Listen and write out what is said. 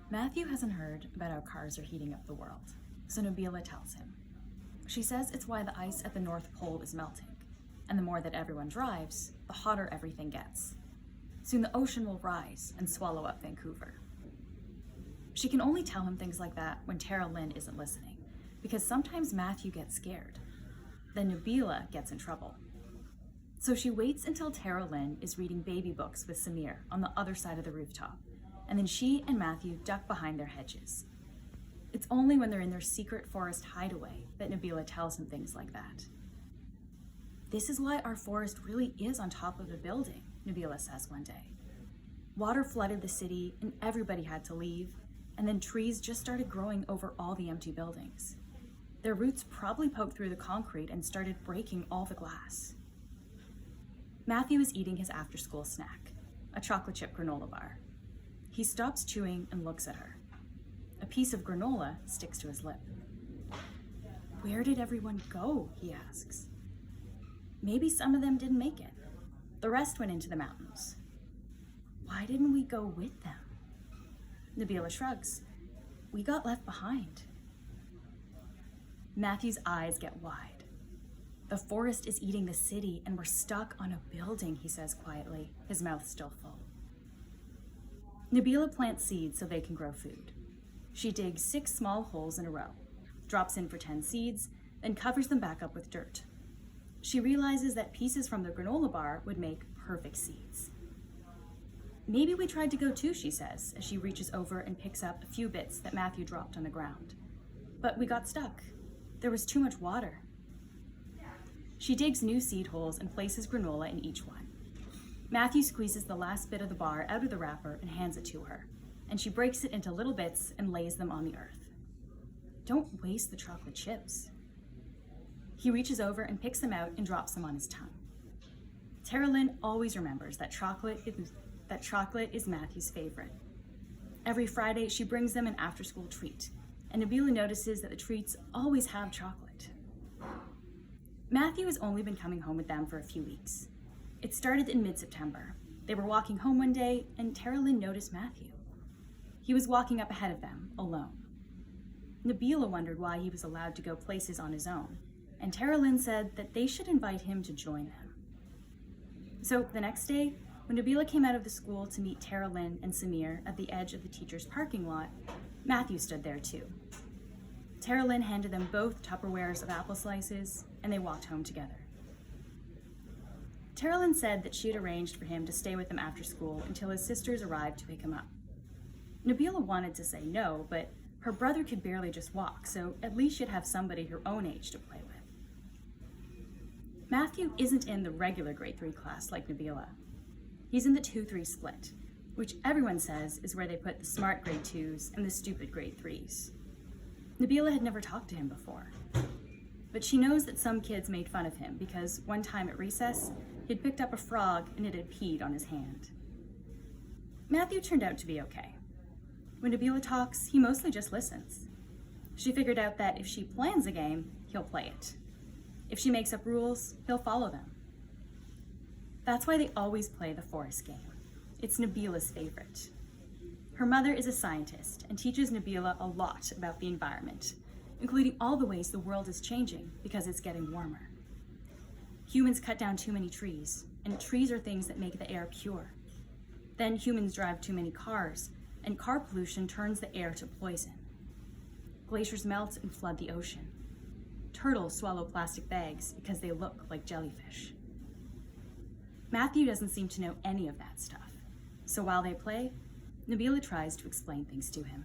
Matthew hasn't heard about how cars are heating up the world, so Nabila tells him. She says it's why the ice at the North Pole is melting, and the more that everyone drives, the hotter everything gets. Soon the ocean will rise and swallow up Vancouver. She can only tell him things like that when Tara Lynn isn't listening, because sometimes Matthew gets scared. Then Nabila gets in trouble. So she waits until Tara Lynn is reading baby books with Samir on the other side of the rooftop, and then she and Matthew duck behind their hedges. It's only when they're in their secret forest hideaway that Nabila tells him things like that. This is why our forest really is on top of a building, Nabila says one day. Water flooded the city and everybody had to leave, and then trees just started growing over all the empty buildings. Their roots probably poked through the concrete and started breaking all the glass. Matthew is eating his after-school snack, a chocolate chip granola bar. He stops chewing and looks at her. A piece of granola sticks to his lip. "Where did everyone go?" he asks. "Maybe some of them didn't make it. The rest went into the mountains." "Why didn't we go with them?" Nabila shrugs. "We got left behind." Matthew's eyes get wide. "The forest is eating the city and we're stuck on a building," he says quietly, his mouth still full. Nabila plants seeds so they can grow food. She digs 6 small holes in a row, drops in for 10 seeds, then covers them back up with dirt. She realizes that pieces from the granola bar would make perfect seeds. "Maybe we tried to go too," she says, as she reaches over and picks up a few bits that Matthew dropped on the ground. "But we got stuck. There was too much water." She digs new seed holes and places granola in each one. Matthew squeezes the last bit of the bar out of the wrapper and hands it to her, and she breaks it into little bits and lays them on the earth. "Don't waste the chocolate chips." He reaches over and picks them out and drops them on his tongue. Tara Lynn always remembers that chocolate is Matthew's favorite. Every Friday, she brings them an after-school treat, and Nabila notices that the treats always have chocolate. Matthew has only been coming home with them for a few weeks. It started in mid-September. They were walking home one day, and Tara Lynn noticed Matthew. He was walking up ahead of them, alone. Nabila wondered why he was allowed to go places on his own, and Tara Lynn said that they should invite him to join them. So the next day, when Nabila came out of the school to meet Tara Lynn and Samir at the edge of the teacher's parking lot, Matthew stood there too. Tara Lynn handed them both Tupperwares of apple slices, and they walked home together. Tara Lynn said that she had arranged for him to stay with them after school until his sisters arrived to pick him up. Nabila wanted to say no, but her brother could barely just walk, so at least she'd have somebody her own age to play with. Matthew isn't in the regular grade 3 class like Nabila. He's in the 2-3 split, which everyone says is where they put the smart grade 2s and the stupid grade 3s. Nabila had never talked to him before, but she knows that some kids made fun of him because one time at recess, he'd picked up a frog and it had peed on his hand. Matthew turned out to be okay. When Nabila talks, he mostly just listens. She figured out that if she plans a game, he'll play it. If she makes up rules, he'll follow them. That's why they always play the forest game. It's Nabila's favorite. Her mother is a scientist and teaches Nabila a lot about the environment, including all the ways the world is changing because it's getting warmer. Humans cut down too many trees, and trees are things that make the air pure. Then humans drive too many cars, and car pollution turns the air to poison. Glaciers melt and flood the ocean. Turtles swallow plastic bags because they look like jellyfish. Matthew doesn't seem to know any of that stuff, so while they play, Nabila tries to explain things to him.